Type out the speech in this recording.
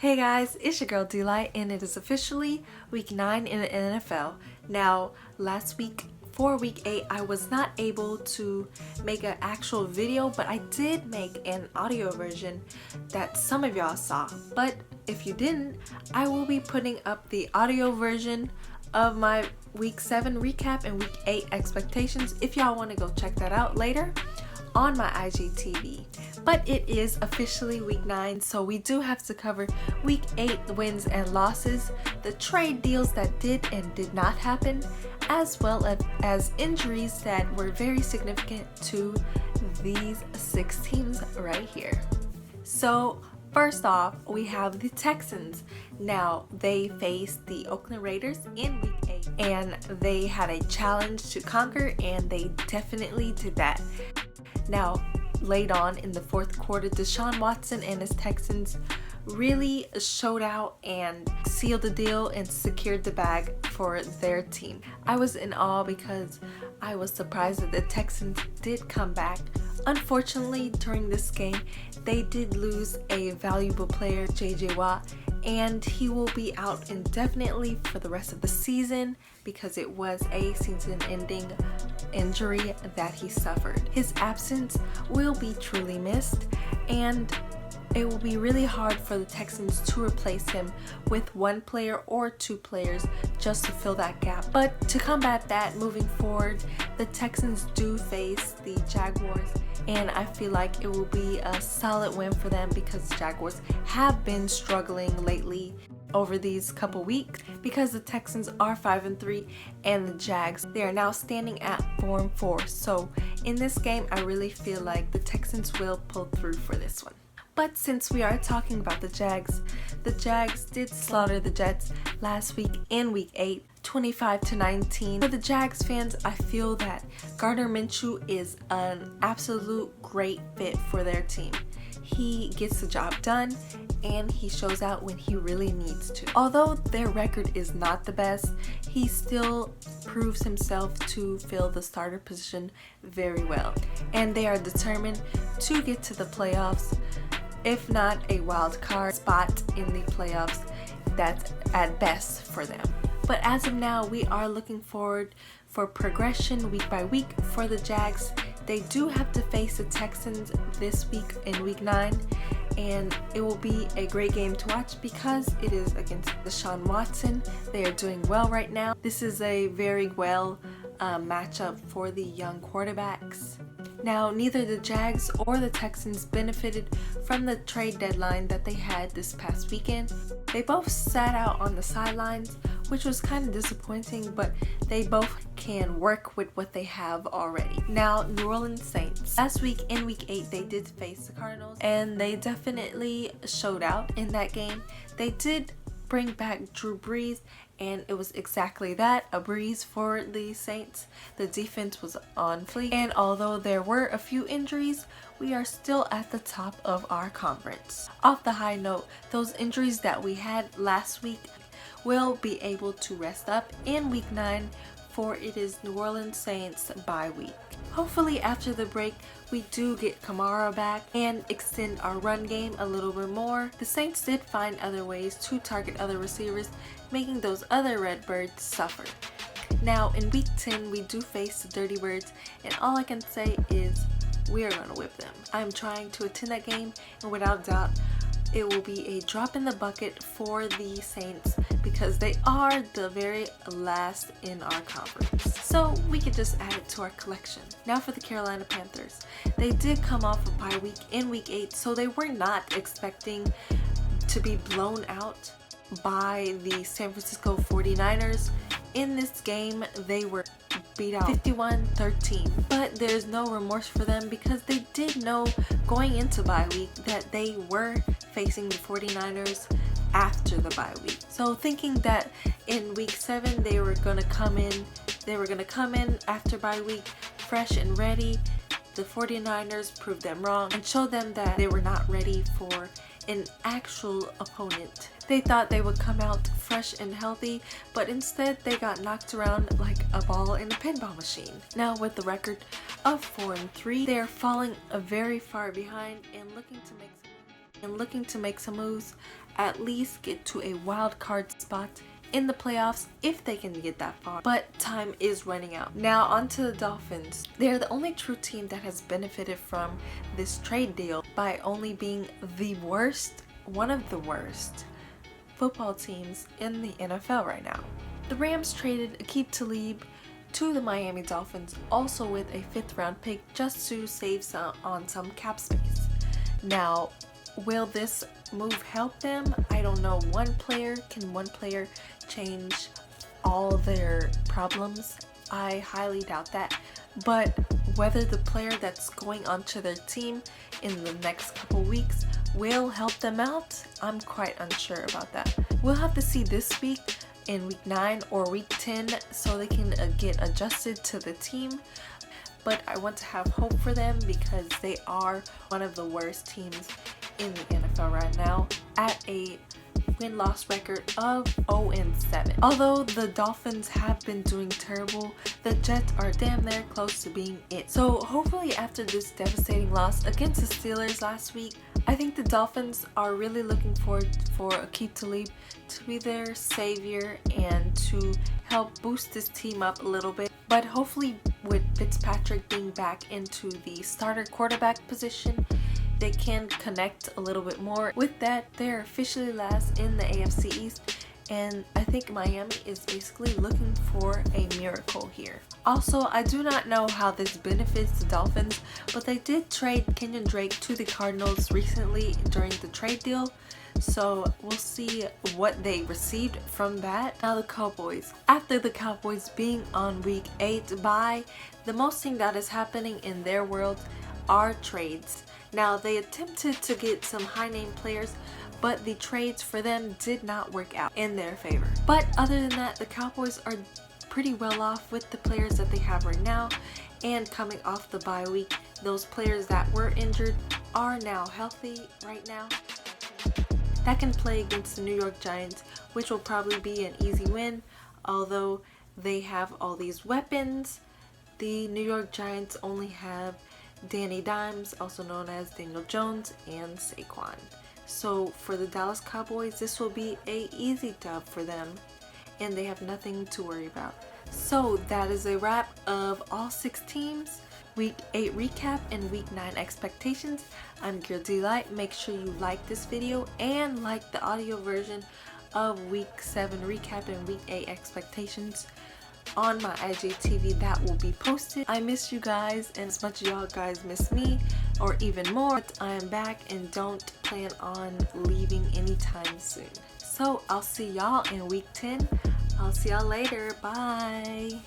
Hey guys, it's your girl D-Light and it is officially week 9 in the NFL. Now, last week for week 8, I was not able to make an actual video, but I did make an audio version that some of y'all saw. But if you didn't, I will be putting up the audio version of my week 7 recap and week 8 expectations if y'all want to go check that out later on my IGTV. But it is officially week 9, so we do have to cover week 8 wins and losses, the trade deals that did and did not happen, as well as injuries that were very significant to these 6 teams right here. So first off, we have the Texans. Now, they faced the Oakland Raiders in week 8, and they had a challenge to conquer, and they definitely did that. Now, late on in the fourth quarter, Deshaun Watson and his Texans really showed out and sealed the deal and secured the bag for their team. I was in awe because I was surprised that the Texans did come back. Unfortunately, during this game, they did lose a valuable player, JJ Watt, and he will be out indefinitely for the rest of the season because it was a season-ending injury that he suffered. His absence will be truly missed, and it will be really hard for the Texans to replace him with one player or two players just to fill that gap. But to combat that moving forward, the Texans do face the Jaguars, and I feel like it will be a solid win for them because the Jaguars have been struggling lately over these couple weeks because the Texans are 5-3 and the Jags, they are now standing at 4-4. So in this game, I really feel like the Texans will pull through for this one. But since we are talking about the Jags did slaughter the Jets last week in week 8, 25-19. For the Jags fans, I feel that Gardner Minshew is an absolute great fit for their team. He gets the job done and he shows out when he really needs to. Although their record is not the best, he still proves himself to fill the starter position very well. And they are determined to get to the playoffs, if not a wild card spot in the playoffs. That's at best for them. But as of now, we are looking forward for progression week by week for the Jags. They do have to face the Texans this week in week 9, and it will be a great game to watch because it is against Deshaun Watson. They are doing well right now. This is a very well matchup for the young quarterbacks. Now, neither the Jags or the Texans benefited from the trade deadline that they had this past weekend. They both sat out on the sidelines, which was kind of disappointing, but they both can work with what they have already. Now, New Orleans Saints. Last week in week 8, they did face the Cardinals, and they definitely showed out in that game. They did bring back Drew Brees, and it was exactly that, a breeze for the Saints. The defense was on fleek, and although there were a few injuries, we are still at the top of our conference. Off the high note, those injuries that we had last week will be able to rest up in week 9, for it is New Orleans Saints bye week. Hopefully after the break, we do get Kamara back and extend our run game a little bit more. The Saints did find other ways to target other receivers, making those other Redbirds suffer. Now in week 10, we do face the Dirty Birds, and all I can say is we are going to whip them. I'm trying to attend that game, and without doubt, it will be a drop in the bucket for the Saints because they are the very last in our conference. So we could just add it to our collection. Now for the Carolina Panthers. They did come off a bye week in week 8, so they were not expecting to be blown out by the San Francisco 49ers. In this game, they were beat out 51-13, but there's no remorse for them because they did know going into bye week that they were facing the 49ers after the bye week. So thinking that in week 7 they were going to come in after bye week fresh and ready, the 49ers proved them wrong and showed them that they were not ready for an actual opponent. They thought they would come out fresh and healthy, but instead they got knocked around like a ball in a pinball machine. Now with the record of 4-3, they are falling very far behind and looking to make some moves at least get to a wild card spot in the playoffs if they can get that far. But time is running out. Now on to the Dolphins. They're the only true team that has benefited from this trade deal by only being the worst, one of the worst football teams in the NFL right now. The Rams traded Aqib Talib to the Miami Dolphins, also with a 5th round pick, just to save on some cap space. Now, will this move help them? I don't know. Can one player change all their problems? I highly doubt that. But whether the player that's going onto their team in the next couple weeks will help them out, I'm quite unsure about that. We'll have to see this week in week 9 or week 10 so they can get adjusted to the team. But I want to have hope for them because they are one of the worst teams in the NFL right now at a win-loss record of 0-7. Although the Dolphins have been doing terrible, the Jets are damn near close to being it. So hopefully after this devastating loss against the Steelers last week, I think the Dolphins are really looking forward for Aqib Talib to be their savior and to help boost this team up a little bit. But hopefully with Fitzpatrick being back into the starter quarterback position, they can connect a little bit more. With that, they're officially last in the AFC East, and I think Miami is basically looking for a miracle here. Also, I do not know how this benefits the Dolphins, but they did trade Kenyon Drake to the Cardinals recently during the trade deal, so we'll see what they received from that. Now the Cowboys. After the Cowboys being on week 8 bye, the most thing that is happening in their world are trades. Now they attempted to get some high-name players, but the trades for them did not work out in their favor. But other than that, the Cowboys are pretty well off with the players that they have right now, and coming off the bye week, those players that were injured are now healthy right now. That can play against the New York Giants, which will probably be an easy win, although they have all these weapons. The New York Giants only have Danny Dimes, also known as Daniel Jones, and Saquon. So for the Dallas Cowboys, this will be an easy dub for them, and they have nothing to worry about. So that is a wrap of all 6 teams, week 8 recap and week 9 expectations. I'm Girl Delight. Make sure you like this video and like the audio version of week 7 recap and week 8 expectations on my IGTV that will be posted. I miss you guys, and as much as y'all guys miss me, or even more, I am back and don't plan on leaving anytime soon. So I'll see y'all in week 10. I'll see y'all later. Bye.